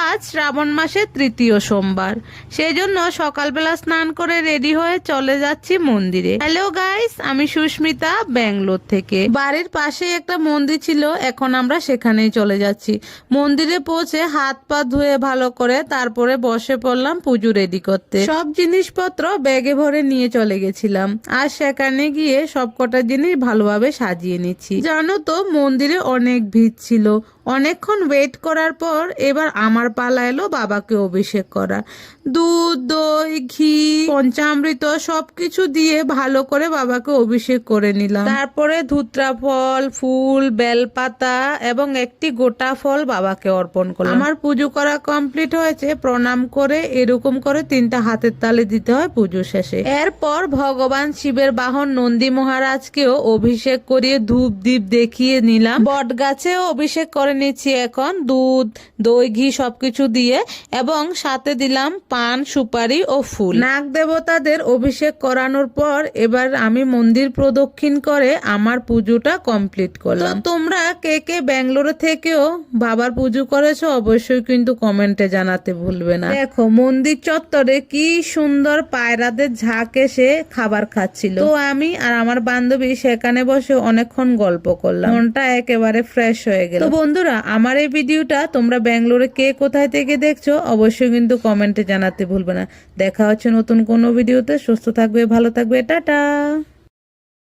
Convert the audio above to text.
আজ শ্রাবণ মাসের তৃতীয় সোমবার, সেই জন্য সকালবেলা স্নান করে রেডি হয়ে চলে যাচ্ছি মন্দিরে। হ্যালো গাইস, আমি সুস্মিতা, ব্যাঙ্গালোর থেকে। বাড়ির পাশে একটা মন্দির ছিল, এখন আমরা সেখানেই চলে যাচ্ছি। মন্দিরে পৌঁছে হাত পা ধুয়ে ভালো করে তারপরে বসে পড়লাম পুজো রেডি করতে। সব জিনিসপত্র ব্যাগে ভরে নিয়ে চলে গেছিলাম, আর সেখানে গিয়ে সবকটা জিনিস ভালোভাবে সাজিয়ে নিচ্ছি। জানো তো, মন্দিরে অনেক ভিড় ছিল। অনেকক্ষণ ওয়েট করার পর এবার আমার পালা এলো বাবাকে অভিষেক করা। দুধ, দই, ঘি, পঞ্চামৃত সবকিছু দিয়ে ভালো করে বাবাকে অভিষেক করে নিলাম। তারপরে ধুত্রা ফল, ফুল, বেলপাতা এবং একটি গোটা ফল বাবাকে অর্পণ করলাম। আমার পুজো করা কমপ্লিট হয়েছে। প্রণাম করে এরকম করে 3টা হাতের তালি দিতে হয় পুজো শেষে। এরপর ভগবান শিবের বাহন নন্দী মহারাজকেও অভিষেক করিয়ে ধূপ দ্বীপ দেখিয়ে নিলাম। বট গাছেও অভিষেক করে নিচ্ছি এখন, দুধ, দই, ঘি সবকিছু দিয়ে, এবং সাথে দিলাম পান, সুপারি ও ফুল। নাগ দেবতাদের অভিষেক করানোর পর এবার আমি মন্দির প্রদক্ষিণ করে আমার পুজোটা কমপ্লিট করলাম। তো তোমরা কে কে ব্যাঙ্গালোর থেকেও বাবার পুজো করেছো অবশ্যই কিন্তু কমেন্টে জানাতে ভুলবে না। দেখো মন্দির চত্বরে কি সুন্দর পায়রাদের ঝাঁক এসে খাবার খাচ্ছিল। তো আমি আর আমার বান্ধবী সেখানে বসে অনেকক্ষণ গল্প করলাম, মনটা একেবারে ফ্রেশ হয়ে গেল। তো বন্ধুরা, আমার এই ভিডিওটা তোমরা ব্যাঙ্গালোরে কে কোথায় থেকে দেখছো অবশ্যই কিন্তু কমেন্টে জানাতে ভুলবে না। দেখা হচ্ছে নতুন কোনো ভিডিওতে। সুস্থ থাকবে, ভালো থাকবে, টাটা।